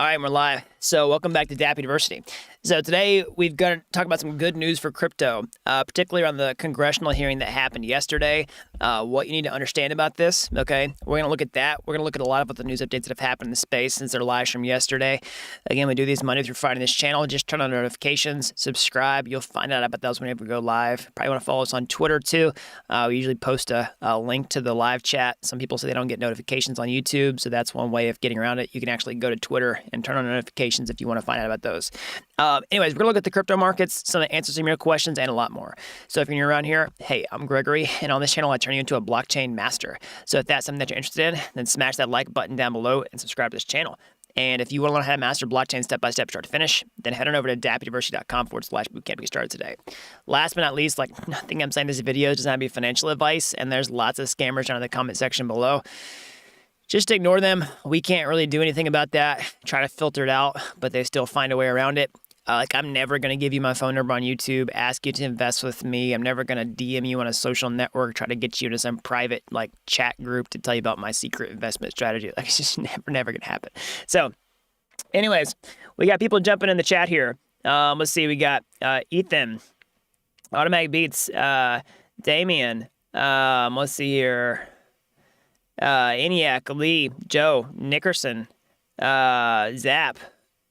All right, we're live. So welcome back to Dapp University. So today we've got to talk about some good news for crypto, particularly on the Congressional hearing that happened yesterday, what you need to understand about this, okay? We're going to look at that. We're going to look at a lot of the news updates that have happened in the space since their live stream yesterday. Again, we do these Monday through Friday on this channel. Just turn on notifications, subscribe. You'll find out about those whenever we go live. Probably want to follow us on Twitter too. We usually post a link to the live chat. Some people say they don't get notifications on YouTube, so that's one way of getting around it. You can actually go to Twitter and turn on notifications if you want to find out about those. Anyways, we're going to look at the crypto markets, some of the answers to your questions, and a lot more. So if you're new around here, hey, I'm Gregory, and on this channel, I turn you into a blockchain master. So if that's something that you're interested in, then smash that like button down below and subscribe to this channel. And if you want to learn how to master blockchain step-by-step start to finish, then head on over to dappuniversity.com/bootcamp to get started today. Last but not least, nothing I'm saying in this video does not be financial advice, and there's lots of scammers down in the comment section below. Just ignore them. We can't really do anything about that. Try to filter it out, but they still find a way around it. I'm never going to give you my phone number on YouTube, ask you to invest with me. I'm never going to DM you on a social network, try to get you into some private chat group to tell you about my secret investment strategy. It's just never going to happen. So anyways, we got people jumping in the chat here. Let's see. We got Ethan, Automatic Beats, Damien. Let's see here. ENIAC, Lee, Joe, Nickerson, Zap,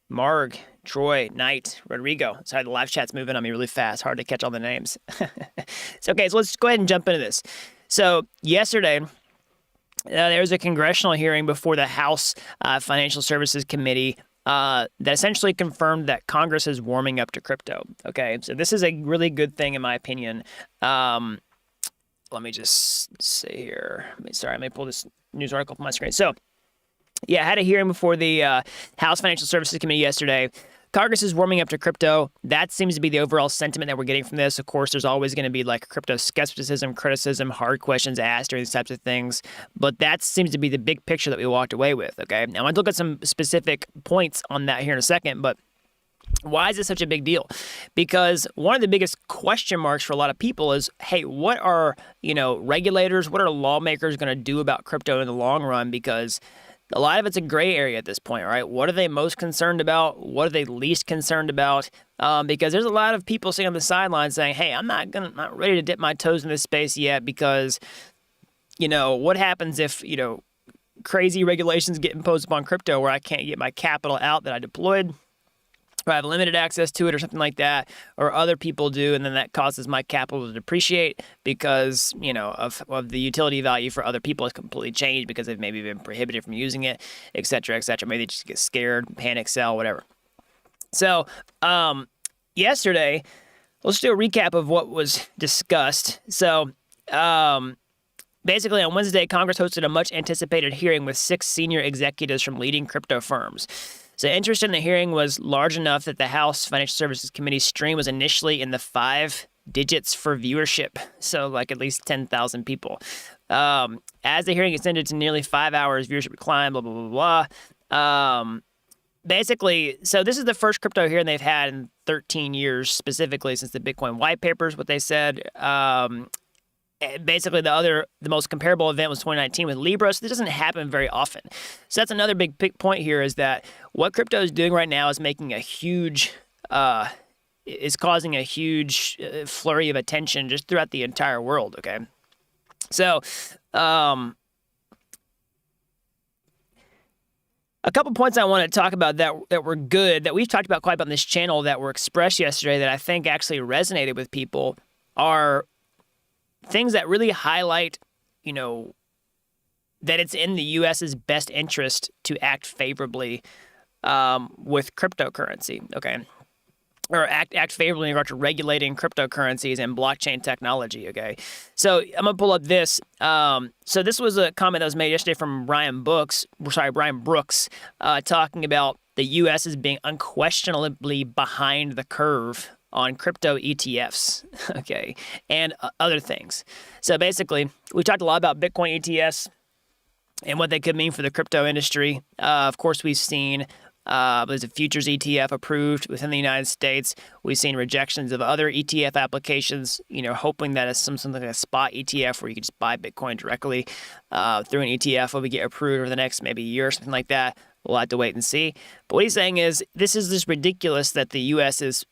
Marg, Troy, Knight, Rodrigo. Sorry, the live chat's moving on me really fast. Hard to catch all the names. So let's go ahead and jump into this. So yesterday, there was a congressional hearing before the House Financial Services Committee that essentially confirmed that Congress is warming up to crypto. Okay, so this is a really good thing in my opinion. Let me just say here. Sorry, let me pull this news article from my screen. So, yeah, I had a hearing before the House Financial Services Committee yesterday. Congress is warming up to crypto. That seems to be the overall sentiment that we're getting from this. Of course, there's always going to be crypto skepticism, criticism, hard questions asked, during these types of things. But that seems to be the big picture that we walked away with, okay? Now, I want to look at some specific points on that here in a second, but why is this such a big deal? Because one of the biggest question marks for a lot of people is, hey, what are, regulators, what are lawmakers going to do about crypto in the long run? Because a lot of it's a gray area at this point, right? What are they most concerned about? What are they least concerned about? Because there's a lot of people sitting on the sidelines saying, hey, I'm not ready to dip my toes in this space yet because, what happens if, crazy regulations get imposed upon crypto where I can't get my capital out that I deployed? Or I have limited access to it or something like that, or other people do, and then that causes my capital to depreciate because, of the utility value for other people has completely changed because they've maybe been prohibited from using it, et cetera, et cetera. Maybe they just get scared, panic, sell, whatever. So yesterday, let's do a recap of what was discussed. So basically on Wednesday, Congress hosted a much-anticipated hearing with 6 senior executives from leading crypto firms. So interest in the hearing was large enough that the House Financial Services Committee stream was initially in the 5 digits for viewership, so at least 10,000 people. As the hearing extended to nearly 5 hours, viewership climbed, blah, blah, blah, blah. Basically, so this is the first crypto hearing they've had in 13 years, specifically since the Bitcoin white papers, what they said. Basically, the most comparable event was 2019 with Libra, so this doesn't happen very often. So that's another big point here is that what crypto is doing right now is making a huge, is causing a huge flurry of attention just throughout the entire world, okay? So, a couple points I want to talk about that were good, that we've talked about quite a bit on this channel that were expressed yesterday that I think actually resonated with people are things that really highlight, that it's in the U.S.'s best interest to act favorably with cryptocurrency, okay? Or act favorably in regard to regulating cryptocurrencies and blockchain technology, okay? So I'm going to pull up this. So this was a comment that was made yesterday from Brian Brooks, talking about the U.S. as being unquestionably behind the curve on crypto ETFs, okay, and other things. So basically, we talked a lot about Bitcoin ETFs and what they could mean for the crypto industry. Of course, we've seen there's a futures ETF approved within the United States. We've seen rejections of other ETF applications, hoping that it's something like a spot ETF where you can just buy Bitcoin directly through an ETF will get approved over the next maybe year or something like that. we'll have to wait and see. But what he's saying is this is just ridiculous that the U.S. is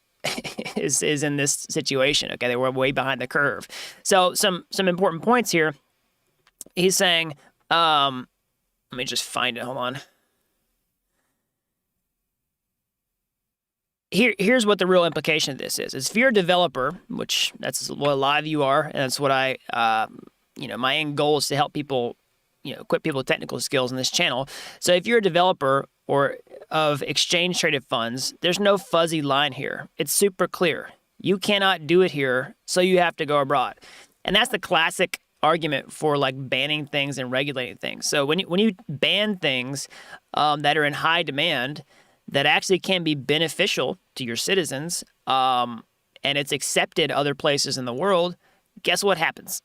is in this situation. Okay, they were way behind the curve. So some important points here. He's saying, let me just find it. Hold on. Here's what the real implication of this is. If you're a developer, which that's what a lot of you are, and that's what I, my end goal is to help people, equip people with technical skills in this channel. So if you're a developer or of exchange traded funds, there's no fuzzy line here. It's super clear. You cannot do it here, so you have to go abroad. And that's the classic argument for like banning things and regulating things. So when you ban things that are in high demand, that actually can be beneficial to your citizens, and it's accepted other places in the world, guess what happens?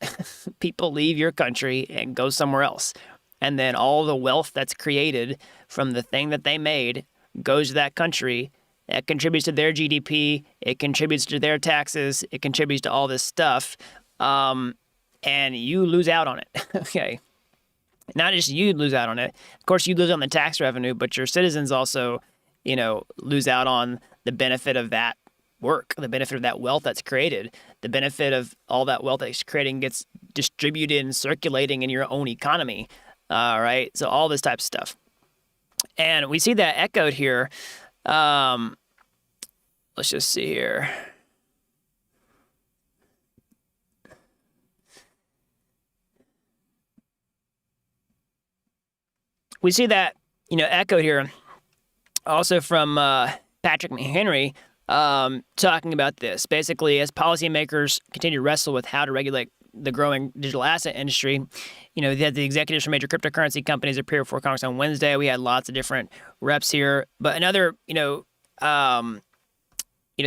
People leave your country and go somewhere else. And then all the wealth that's created from the thing that they made goes to that country. That contributes to their GDP. It contributes to their taxes. It contributes to all this stuff. And you lose out on it. Okay. Not just you lose out on it. Of course, you lose on the tax revenue, but your citizens also lose out on the benefit of that work, the benefit of that wealth that's created, the benefit of all that wealth that's creating gets distributed and circulating in your own economy, right? So all this type of stuff. And we see that echoed here. Let's just see here. We see that, echoed here also from Patrick McHenry talking about this. Basically, as policymakers continue to wrestle with how to regulate the growing digital asset industry, they had the executives from major cryptocurrency companies appear before Congress on Wednesday. We had lots of different reps here. But another,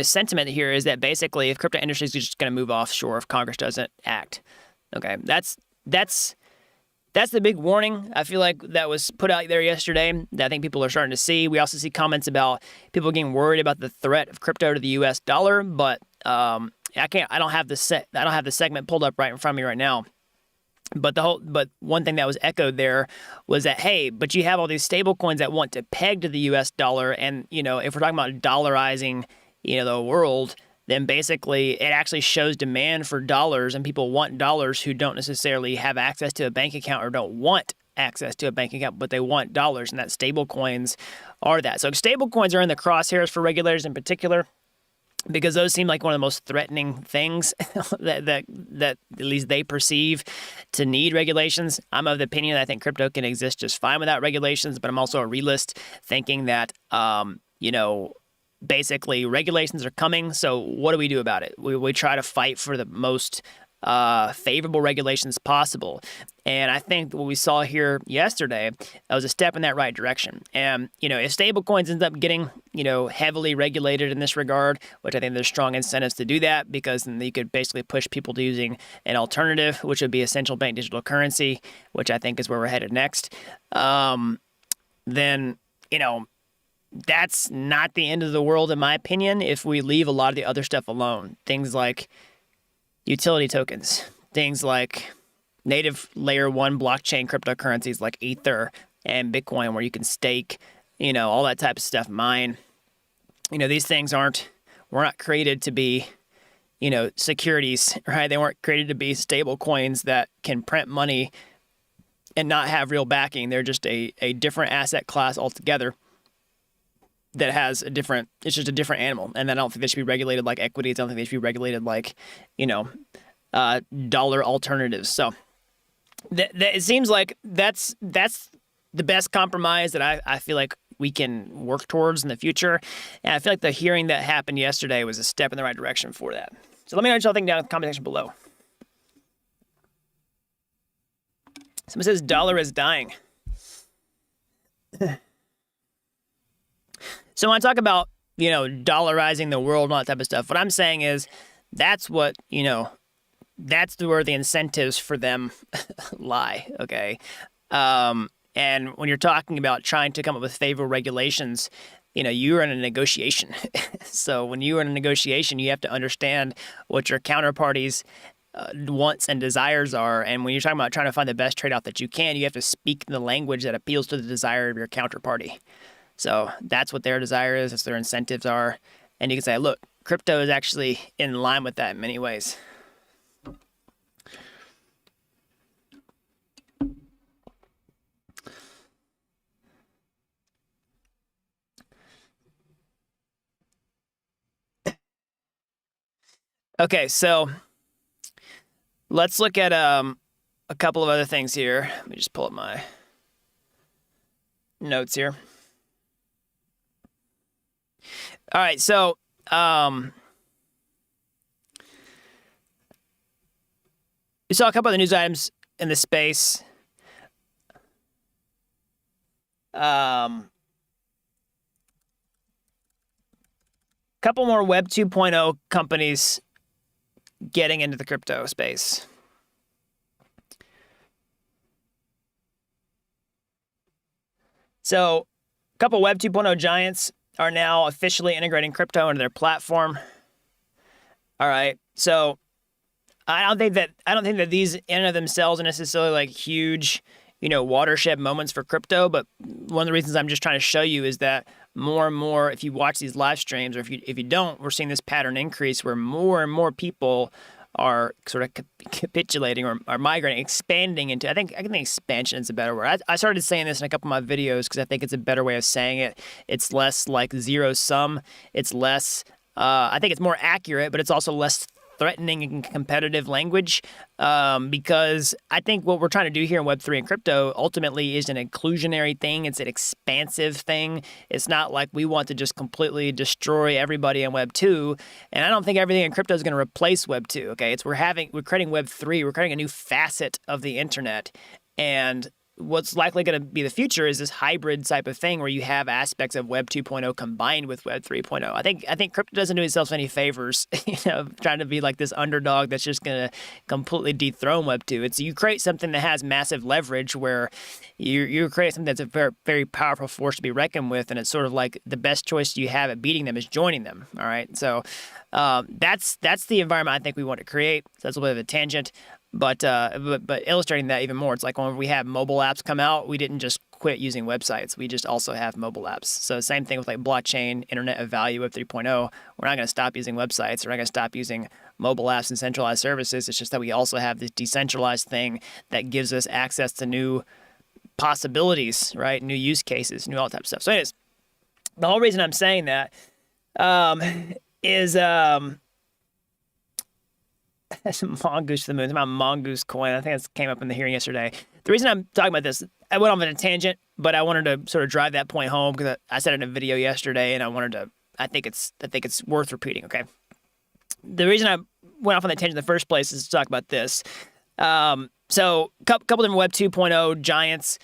sentiment here is that basically if crypto industry is just going to move offshore if Congress doesn't act. Okay, that's the big warning. I feel like that was put out there yesterday that I think people are starting to see. We also see comments about people getting worried about the threat of crypto to the U.S. dollar, but I don't have the segment pulled up right in front of me right now. But one thing that was echoed there was that, hey, but you have all these stable coins that want to peg to the U.S. dollar, and if we're talking about dollarizing, the world, then basically it actually shows demand for dollars, and people want dollars who don't necessarily have access to a bank account or don't want access to a bank account, but they want dollars, and that stable coins are that. So stable coins are in the crosshairs for regulators in particular, because those seem like one of the most threatening things that at least they perceive to need regulations. I'm of the opinion that I think crypto can exist just fine without regulations, but I'm also a realist thinking that, basically regulations are coming. So what do we do about it? We try to fight for the most favorable regulations possible. And I think what we saw here yesterday was a step in that right direction. And, if stablecoins ends up getting, heavily regulated in this regard, which I think there's strong incentives to do that, because then you could basically push people to using an alternative, which would be a central bank digital currency, which I think is where we're headed next. Then, that's not the end of the world, in my opinion, if we leave a lot of the other stuff alone. Things like utility tokens, things like native layer 1 blockchain cryptocurrencies like Ether and Bitcoin, where you can stake, all that type of stuff, mine. These things were not created to be, securities, right? They weren't created to be stable coins that can print money and not have real backing. They're just a different asset class altogether that has it's just a different animal. And then I don't think they should be regulated like equities. I don't think they should be regulated like, dollar alternatives. So it seems like that's the best compromise that I feel like we can work towards in the future. And I feel like the hearing that happened yesterday was a step in the right direction for that. So let me know what y'all think down in the comment section below. Someone says dollar is dying. So when I talk about, dollarizing the world and all that type of stuff, what I'm saying is that's what, that's where the incentives for them lie, okay? And when you're talking about trying to come up with favorable regulations, you're in a negotiation. So when you're in a negotiation, you have to understand what your counterparties wants and desires are. And when you're talking about trying to find the best trade-off that you can, you have to speak the language that appeals to the desire of your counterparty. So that's what their desire is, that's what their incentives are. And you can say, look, crypto is actually in line with that in many ways. Okay, so let's look at a couple of other things here. Let me just pull up my notes here. All right, so we saw a couple of the news items in the space. Couple more Web 2.0 companies getting into the crypto space. So a couple Web 2.0 giants are now officially integrating crypto into their platform. All right. So I don't think that these in and of themselves are necessarily like huge, watershed moments for crypto. But one of the reasons I'm just trying to show you is that more and more, if you watch these live streams, or if you don't, we're seeing this pattern increase where more and more people are sort of capitulating or are migrating, expanding into, I think expansion is a better word. I started saying this in a couple of my videos because I think it's a better way of saying it. It's less like zero sum. It's less, I think it's more accurate, but it's also less threatening and competitive language, because I think what we're trying to do here in Web3 and crypto ultimately is an inclusionary thing. It's an expansive thing. It's not like we want to just completely destroy everybody in Web2. And I don't think everything in crypto is going to replace Web2. Okay, we're creating Web3. We're creating a new facet of the internet, and what's likely going to be the future is this hybrid type of thing where you have aspects of Web 2.0 combined with Web 3.0. I think crypto doesn't do itself any favors, trying to be like this underdog that's just going to completely dethrone Web 2. It's you create something that has massive leverage where you create something that's a very, very powerful force to be reckoned with, and it's sort of like the best choice you have at beating them is joining them. All right, so that's the environment I think we want to create. So that's a little bit of a tangent. But illustrating that even more, it's like when we have mobile apps come out, we didn't just quit using websites. We just also have mobile apps. So same thing with like blockchain, Internet of Value, Web 3.0. We're not going to stop using websites. We're not going to stop using mobile apps and centralized services. It's just that we also have this decentralized thing that gives us access to new possibilities, right? New use cases, new all that type of stuff. So anyways, the whole reason I'm saying that is that's a mongoose to the moon. It's about mongoose coin. I think that came up in the hearing yesterday. The reason I'm talking about this, I went off on a tangent, but I wanted to sort of drive that point home because I said it in a video yesterday, and I think it's worth repeating. Okay. The reason I went off on that tangent in the first place is to talk about this. So a couple different Web 2.0 giants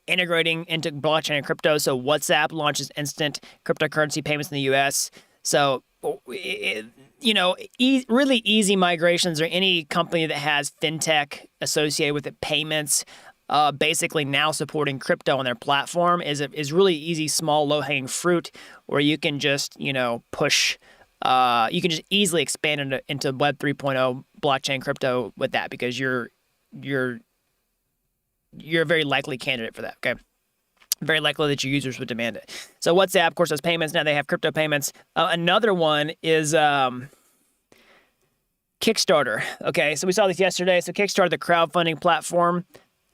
integrating into blockchain and crypto. So WhatsApp launches instant cryptocurrency payments in the U.S. So really easy migrations, or any company that has fintech associated with it, payments, basically now supporting crypto on their platform is really easy, small, low-hanging fruit where you can just, push, you can just easily expand into Web 3.0 blockchain crypto with that, because you're a very likely candidate for that, okay? Very likely that your users would demand it. So WhatsApp, of course, has payments. Now they have crypto payments. Another one is Kickstarter. Okay, so we saw this yesterday. So Kickstarter, the crowdfunding platform,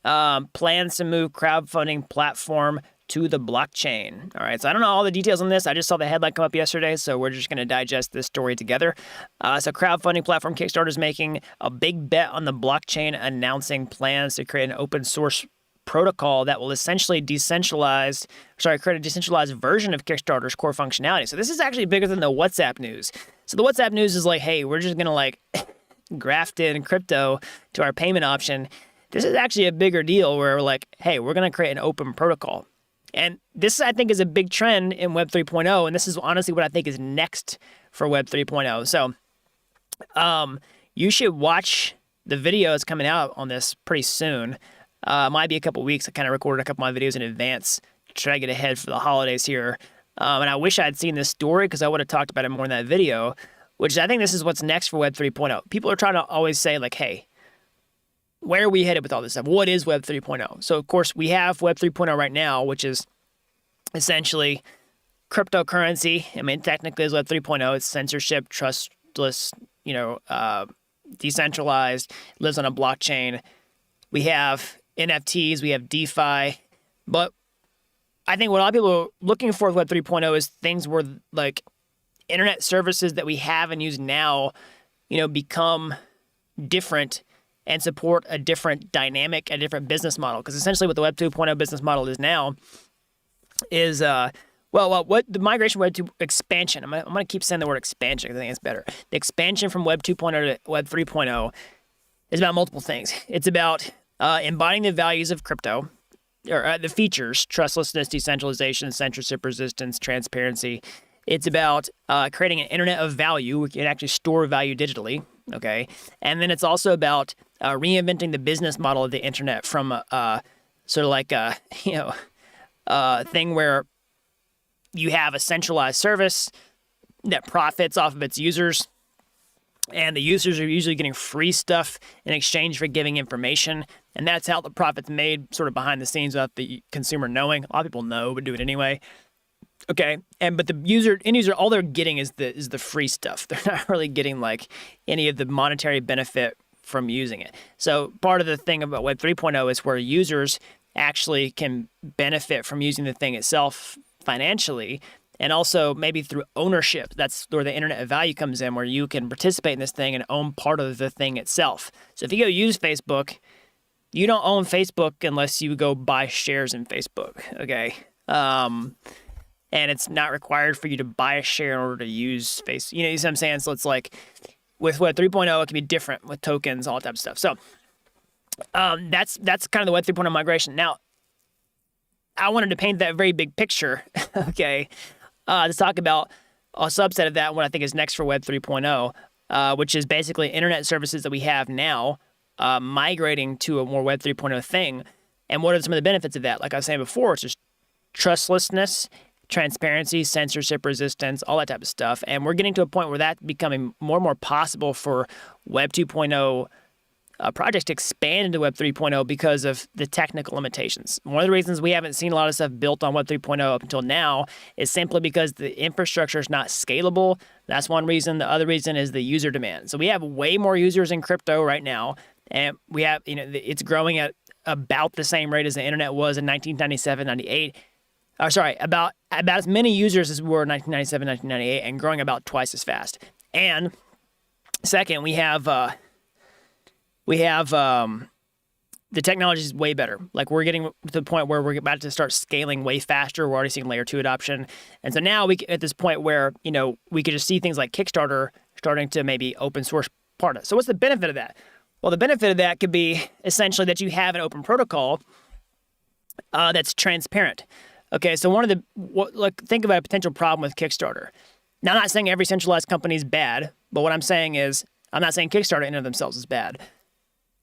plans to move crowdfunding platform to the blockchain. All right, so I don't know all the details on this. I just saw the headline come up yesterday, so we're just going to digest this story together. So crowdfunding platform Kickstarter is making a big bet on the blockchain, announcing plans to create an open source protocol that will essentially create a decentralized version of Kickstarter's core functionality. So this is actually bigger than the WhatsApp news. So the WhatsApp news is like, hey, we're just going to graft in crypto to our payment option. This is actually a bigger deal where we're like, hey, we're going to create an open protocol. And this, I think, is a big trend in Web 3.0, and this is honestly what I think is next for Web 3.0. So you should watch the videos coming out on this pretty soon. Might be a couple weeks. I kind of recorded a couple of my videos in advance to try to get ahead for the holidays here. And I wish I had seen this story because I would have talked about it more in that video. which I think this is what's next for Web 3.0. People are trying to always say like, hey, where are we headed with all this stuff? What is Web 3.0? So, of course, we have Web 3.0 right now, which is essentially cryptocurrency. I mean, technically it's Web 3.0. It's censorship, trustless, decentralized, lives on a blockchain. We have NFTs, we have DeFi. But I think what a lot of people are looking for with Web 3.0 is things where like internet services that we have and use now, become different and support a different dynamic, a different business model. Because essentially what the Web 2.0 business model is now is, what the migration Web 2 expansion, I'm going to keep saying the word expansion because I think it's better. The expansion from Web 2.0 to Web 3.0 is about multiple things. It's about embodying the values of crypto, or the features, trustlessness, decentralization, censorship resistance, transparency. It's about creating an internet of value. We can actually store value digitally, okay? And then it's also about reinventing the business model of the internet from sort of like a thing where you have a centralized service that profits off of its users, and the users are usually getting free stuff in exchange for giving information, and that's how the profit's made sort of behind the scenes without the consumer knowing. A lot of people know, but do it anyway. Okay, but the end user, all they're getting is the free stuff. They're not really getting like any of the monetary benefit from using it. So part of the thing about Web 3.0 is where users actually can benefit from using the thing itself financially, and also maybe through ownership. That's where the internet of value comes in, where you can participate in this thing and own part of the thing itself. So if you go use Facebook, you don't own Facebook unless you go buy shares in Facebook, okay? And it's not required for you to buy a share in order to use Facebook. You know what I'm saying? So it's like with Web 3.0, it can be different with tokens, all that type of stuff. So that's kind of the Web 3.0 migration. Now, I wanted to paint that very big picture, okay, to talk about a subset of that, what I think is next for Web 3.0, which is basically internet services that we have now migrating to a more Web 3.0 thing. And what are some of the benefits of that? Like I was saying before, it's just trustlessness, transparency, censorship resistance, all that type of stuff. And we're getting to a point where that's becoming more and more possible for Web 2.0 projects to expand into Web 3.0 because of the technical limitations. One of the reasons we haven't seen a lot of stuff built on Web 3.0 up until now is simply because the infrastructure is not scalable. That's one reason. The other reason is the user demand. So we have way more users in crypto right now, and we have, it's growing at about the same rate as the internet was in 1997, 98. About as many users as we were in 1997, 1998, and growing about twice as fast. And second, we have the technology is way better. Like we're getting to the point where we're about to start scaling way faster. We're already seeing layer 2 adoption. And so now at this point where, we could just see things like Kickstarter starting to maybe open source part of it. So what's the benefit of that? Well, the benefit of that could be essentially that you have an open protocol that's transparent. Okay, so think about a potential problem with Kickstarter. Now, I'm not saying every centralized company is bad, but what I'm saying is, I'm not saying Kickstarter in and of themselves is bad.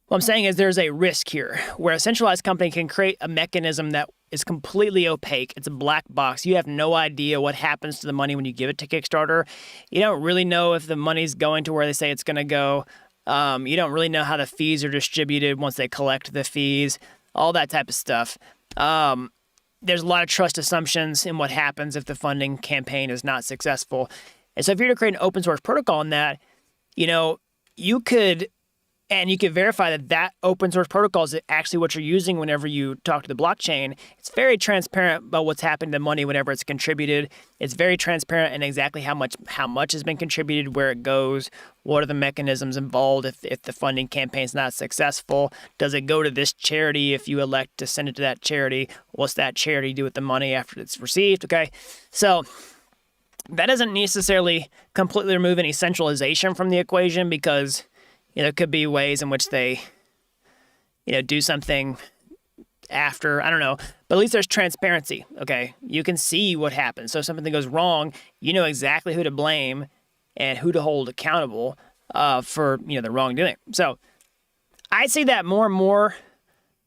What I'm saying is there's a risk here where a centralized company can create a mechanism that is completely opaque. It's a black box. You have no idea what happens to the money when you give it to Kickstarter. You don't really know if the money's going to where they say it's going to go. You don't really know how the fees are distributed once they collect the fees, all that type of stuff. There's a lot of trust assumptions in what happens if the funding campaign is not successful. And so if you're to create an open source protocol in that, you could verify that open source protocol is actually what you're using whenever you talk to the blockchain. It's very transparent about what's happening to money whenever it's contributed. It's very transparent in exactly how much has been contributed, where it goes, what are the mechanisms involved if the funding campaign is not successful. Does it go to this charity if you elect to send it to that charity? What's that charity do with the money after it's received? Okay, so that doesn't necessarily completely remove any centralization from the equation because there could be ways in which they, do something after, I don't know, but at least there's transparency, okay? You can see what happens. So if something goes wrong, you know exactly who to blame and who to hold accountable for, the wrongdoing. So I see that more and more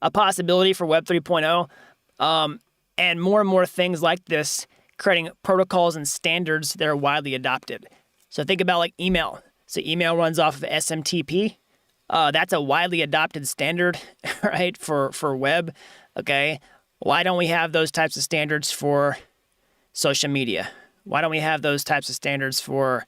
a possibility for Web 3.0 and more things like this creating protocols and standards that are widely adopted. So think about like email. So email runs off of SMTP. That's a widely adopted standard, right, for web. Okay, why don't we have those types of standards for social media? Why don't we have those types of standards for,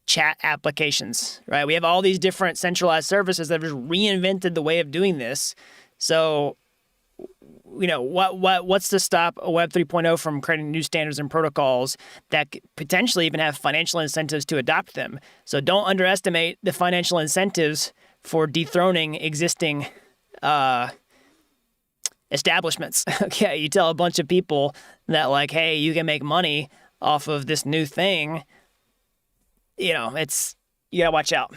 chat applications, right? We have all these different centralized services that have just reinvented the way of doing this. So, what's to stop a Web 3.0 from creating new standards and protocols that could potentially even have financial incentives to adopt them? So don't underestimate the financial incentives for dethroning existing establishments. Okay, you tell a bunch of people that like, hey, you can make money off of this new thing. You gotta watch out.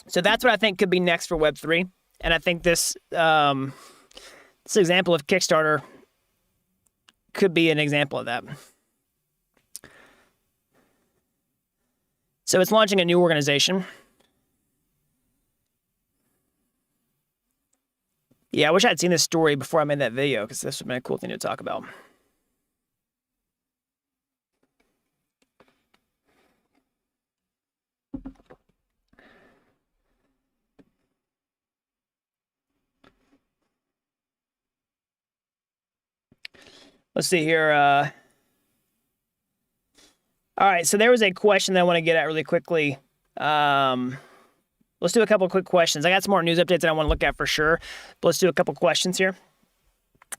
So that's what I think could be next for Web3. And I think this example of Kickstarter could be an example of that. So it's launching a new organization. Yeah, I wish I had seen this story before I made that video, because this would have been a cool thing to talk about. Let's see here. All right, so there was a question that I want to get at really quickly. Let's do a couple of quick questions. I got some more news updates that I want to look at for sure, but let's do a couple questions here.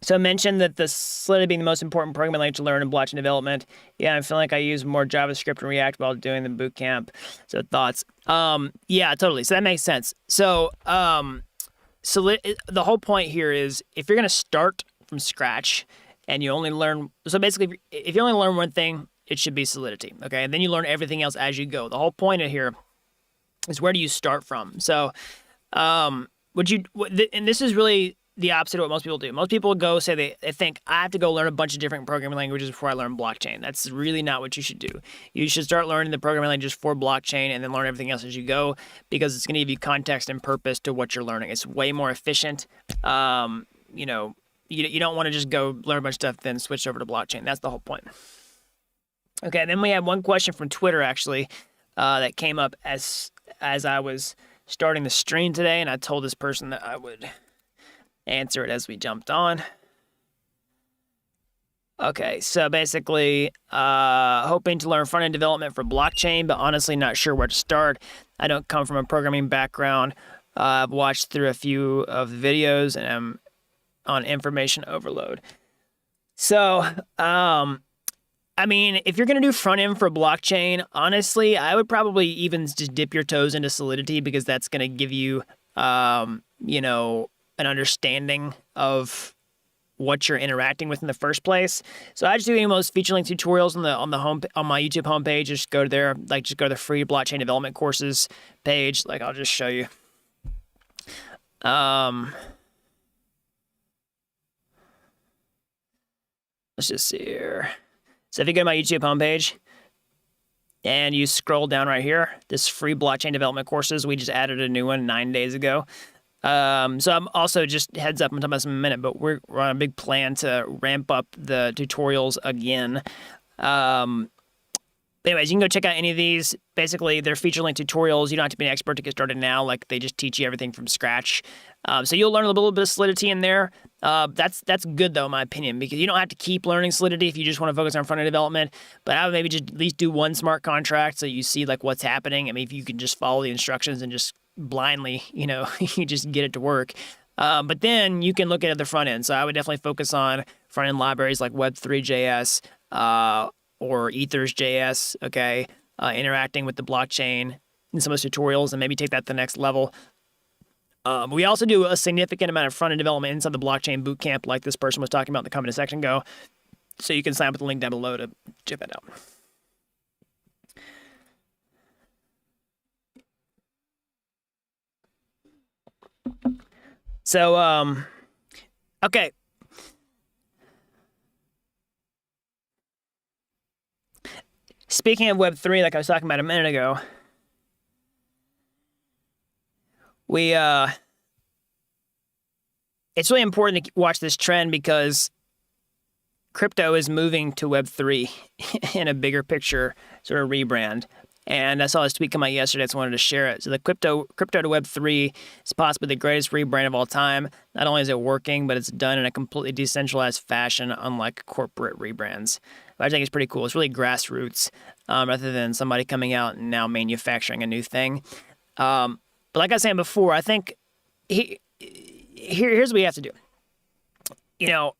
So I mentioned that the Solidity being the most important programming language to learn in blockchain development. Yeah, I feel like I use more JavaScript and React while doing the boot camp. So thoughts? Yeah, totally. So that makes sense. So the whole point here is if you're going to start from scratch and you only learn, so basically if you only learn one thing, it should be Solidity. Okay, and then you learn everything else as you go. The whole point of here is where do you start from? So and this is really the opposite of what most people do. Most people go say they think I have to go learn a bunch of different programming languages before I learn blockchain. That's really not what you should do. You should start learning the programming languages for blockchain and then learn everything else as you go, because it's going to give you context and purpose to what you're learning. It's way more efficient. You don't want to just go learn a bunch of stuff then switch over to blockchain. That's the whole point. Okay, then we have one question from Twitter actually that came up as I was starting the stream today, and I told this person that I would answer it as we jumped on. Okay, so basically, hoping to learn front-end development for blockchain, but honestly not sure where to start. I don't come from a programming background. I've watched through a few of the videos, and I'm on information overload. So, I mean, if you're going to do front-end for blockchain, honestly, I would probably even just dip your toes into Solidity, because that's going to give you, an understanding of what you're interacting with in the first place. So I just do any of those feature-length tutorials on my YouTube homepage. Just go there, just go to the free blockchain development courses page. I'll just show you. Let's just see here. So if you go to my YouTube homepage and you scroll down right here, this free blockchain development courses, we just added a new one 9 days ago. So I'm also, just heads up, I'm talking about this in a minute, but we're on a big plan to ramp up the tutorials again. Anyways, you can go check out any of these. Basically, they're feature-length tutorials. You don't have to be an expert to get started now. They just teach you everything from scratch. So you'll learn a little bit of Solidity in there. That's good, though, in my opinion, because you don't have to keep learning Solidity if you just want to focus on front-end development. But I would maybe just at least do one smart contract so you see, what's happening. I mean, if you can just follow the instructions and just blindly, you just get it to work. But then you can look at the front end. So I would definitely focus on front-end libraries like Web3.js, or Ethers.js, okay, interacting with the blockchain in some of those tutorials, and maybe take that to the next level. We also do a significant amount of front-end development inside the blockchain bootcamp, like this person was talking about in the comment section ago. So you can sign up with the link down below to check that out. So, okay. Speaking of Web3, like I was talking about a minute ago, we it's really important to watch this trend because crypto is moving to Web3 in a bigger picture sort of rebrand. And I saw this tweet come out yesterday, so I wanted to share it. So the crypto to Web3 is possibly the greatest rebrand of all time. Not only is it working, but it's done in a completely decentralized fashion, unlike corporate rebrands. I think it's pretty cool. It's really grassroots, rather than somebody coming out and now manufacturing a new thing. But like I was saying before, I think here's what we have to do. You know,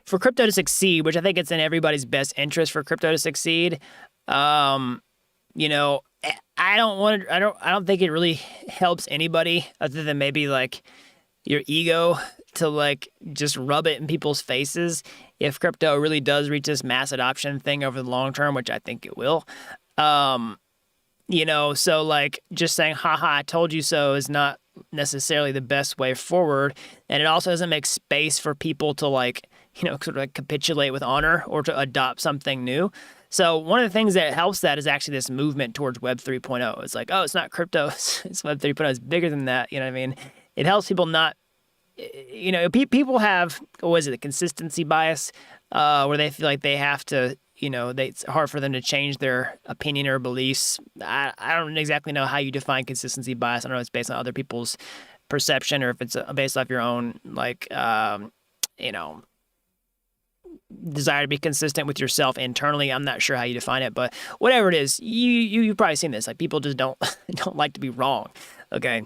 for crypto to succeed, which I think it's in everybody's best interest for crypto to succeed, you know, I don't think it really helps anybody other than maybe like your ego to like just rub it in people's faces if crypto really does reach this mass adoption thing over the long term, which I think it will. You know, so like just saying, haha, I told you so is not necessarily the best way forward. And it also doesn't make space for people to like, you know, sort of like capitulate with honor or to adopt something new. So one of the things that helps that is actually this movement towards Web 3.0. It's like, oh, it's not crypto, it's Web 3.0. It's bigger than that. You know what I mean? It helps people not, you know, people have, what is it, a consistency bias, where they feel like they have to, you know, it's hard for them to change their opinion or beliefs. I don't exactly know how you define consistency bias. I don't know if it's based on other people's perception or if it's based off your own, like, you know, desire to be consistent with yourself internally. I'm not sure how you define it, but whatever it is, you've probably seen this. Like people just don't like to be wrong. Okay.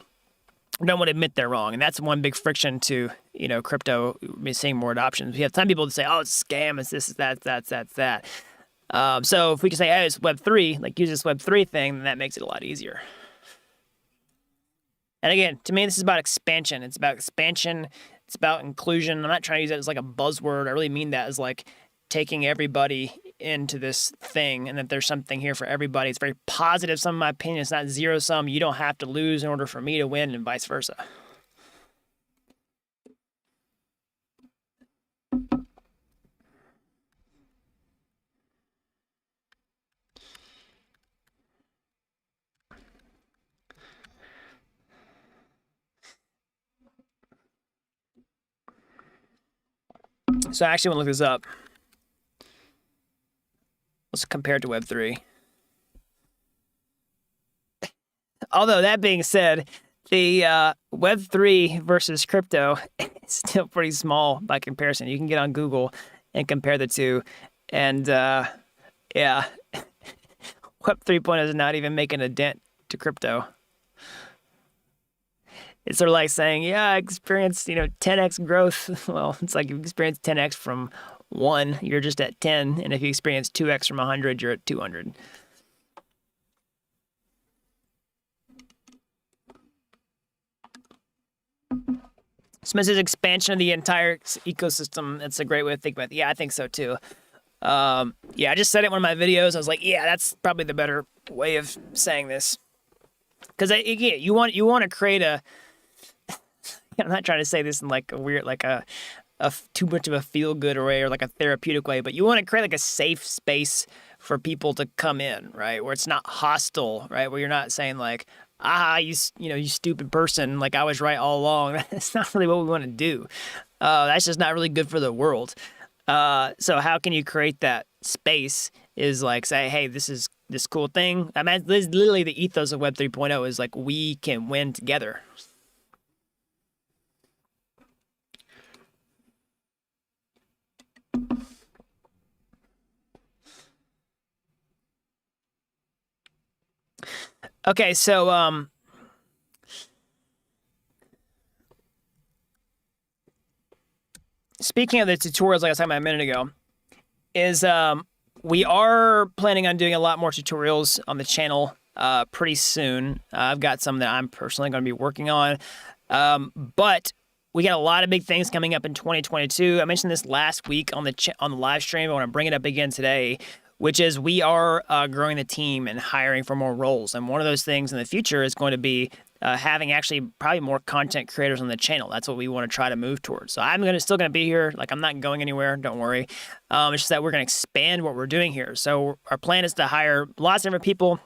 Don't want to admit they're wrong. And that's one big friction to, you know, crypto seeing more adoption. We have some people to say, oh, it's a scam, it's this, it's that. So if we can say, hey, it's Web3, like use this Web3 thing, then that makes it a lot easier. And again, to me, this is about expansion. It's about expansion. It's about inclusion. I'm not trying to use it as like a buzzword. I really mean that as like taking everybody into this thing and that there's something here for everybody. It's very positive sum, in my opinion. It's not zero sum. You don't have to lose in order for me to win and vice versa. So I actually want to look this up. Let's compare it to Web3. Although that being said, the Web3 versus crypto is still pretty small by comparison. You can get on Google and compare the two. And yeah, Web 3.0 is not even making a dent to crypto. It's sort of like saying, yeah, I experienced, 10x growth. Well, it's like you experienced 10x from 1, you're just at 10. And if you experience 2x from 100, you're at 200. So this is expansion of the entire ecosystem. That's a great way to think about it. Yeah, I think so too. Yeah, I just said it in one of my videos. I was like, yeah, that's probably the better way of saying this. Because again, you want to create a. I'm not trying to say this in like a weird, like a too much of a feel good way or like a therapeutic way, but you want to create like a safe space for people to come in, right? Where it's not hostile, right? Where you're not saying like, you stupid person, like I was right all along. That's not really what we want to do. That's just not really good for the world. So how can you create that space is like say, hey, this is this cool thing. I mean, this is literally the ethos of Web 3.0 is like, we can win together. Okay, so speaking of the tutorials, like I was talking about a minute ago, is we are planning on doing a lot more tutorials on the channel pretty soon. I've got some that I'm personally going to be working on, but we got a lot of big things coming up in 2022. I mentioned this last week on the live stream. I want to bring it up again today, which is we are growing the team and hiring for more roles. And one of those things in the future is going to be having actually probably more content creators on the channel. That's what we want to try to move towards. So I'm still going to be here. Like I'm not going anywhere. Don't worry. It's just that we're going to expand what we're doing here. So our plan is to hire lots of different people.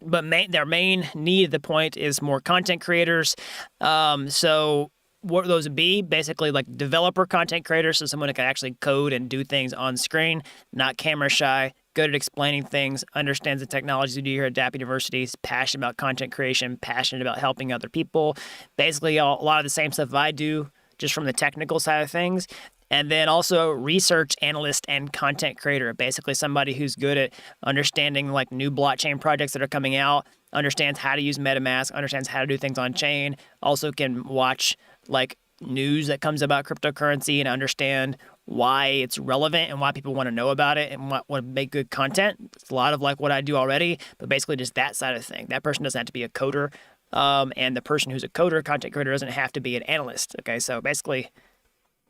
But their main need at the point is more content creators. So what those would be, basically like developer content creator, so someone who can actually code and do things on screen, not camera shy, good at explaining things, understands the technologies we do here at Dapp University, is passionate about content creation, passionate about helping other people. Basically, a lot of the same stuff I do, just from the technical side of things. And then also research analyst and content creator, basically somebody who's good at understanding like new blockchain projects that are coming out, understands how to use MetaMask, understands how to do things on chain, also can watch like news that comes about cryptocurrency and understand why it's relevant and why people want to know about it and what would make good content. It's a lot of like what I do already, but basically just that side of the thing. That person doesn't have to be a coder, and the person who's a coder, content creator, doesn't have to be an analyst. Okay, so basically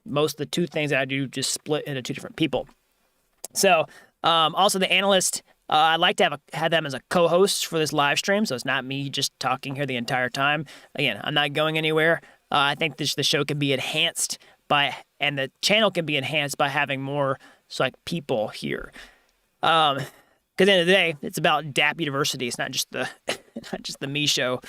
most of the two things that I do just split into two different people. So also the analyst, I'd like to have them as a co-host for this live stream, so it's not me just talking here the entire time. Again, I'm not going anywhere. I think the show can be enhanced and the channel can be enhanced by having more people here. Because at the end of the day, it's about Dapp University. It's not just the me show.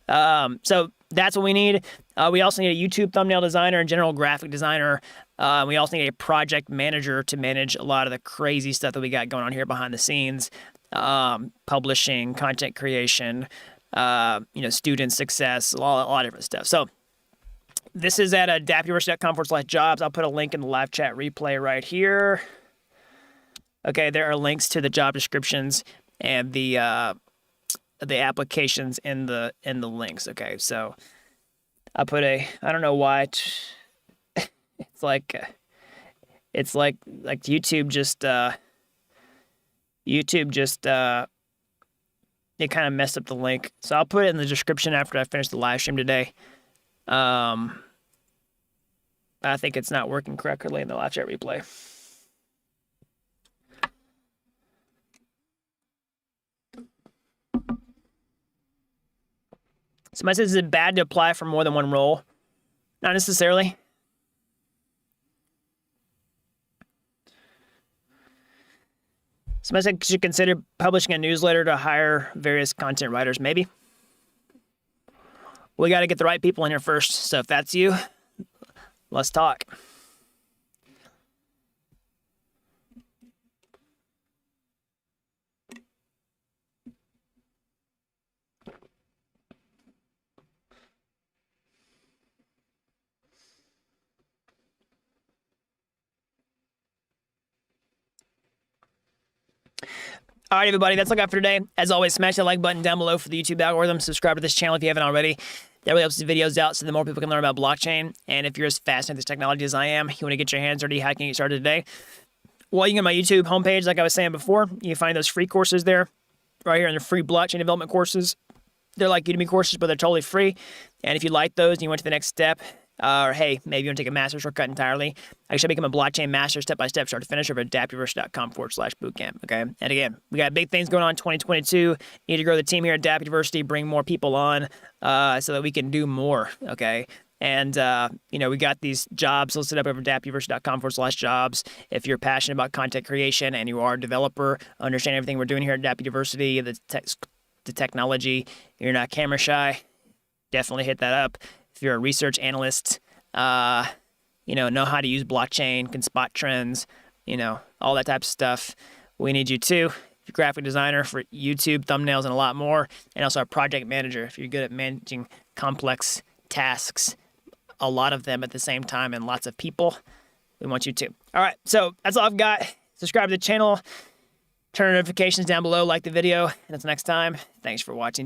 So that's what we need. We also need a YouTube thumbnail designer and general graphic designer. We also need a project manager to manage a lot of the crazy stuff that we got going on here behind the scenes. Publishing, content creation, student success, a lot of different stuff. So this is at dappuniversity.com/jobs. I'll put a link in the live chat replay right here. Okay, there are links to the job descriptions and the applications in the links. Okay, so I put I don't know why it's like YouTube just it kind of messed up the link. So I'll put it in the description after I finish the live stream today. I think it's not working correctly in the live chat replay. Somebody says, is it bad to apply for more than one role? Not necessarily. Somebody said, should consider publishing a newsletter to hire various content writers. Maybe. We got to get the right people in here first. So if that's you, let's talk. All right, everybody, that's all I got for today. As always, smash that like button down below for the YouTube algorithm. Subscribe to this channel if you haven't already. That really helps the videos out so the more people can learn about blockchain. And if you're as fascinated with this technology as I am, you want to get your hands dirty, how can you get started today? Well, you can go to my YouTube homepage, like I was saying before. You can find those free courses there, right here in the free blockchain development courses. They're like Udemy courses, but they're totally free. And if you like those and you went to the next step, or hey, maybe you want to take a master's shortcut entirely, I should become a blockchain master step-by-step, start to finish over at dappuniversity.com/bootcamp. Okay. And again, we got big things going on in 2022. Need to grow the team here at Dapp University, bring more people on so that we can do more. Okay. And, we got these jobs listed up over dappuniversity.com/jobs. If you're passionate about content creation and you are a developer, understand everything we're doing here at Dapp University, the technology, you're not camera shy, definitely hit that up. If you're a research analyst, know how to use blockchain, can spot trends, all that type of stuff, we need you too. If you're a graphic designer for YouTube, thumbnails, and a lot more, and also a project manager, if you're good at managing complex tasks, a lot of them at the same time and lots of people, we want you too. All right, so that's all I've got. Subscribe to the channel, turn on notifications down below, like the video, and until next time, thanks for watching.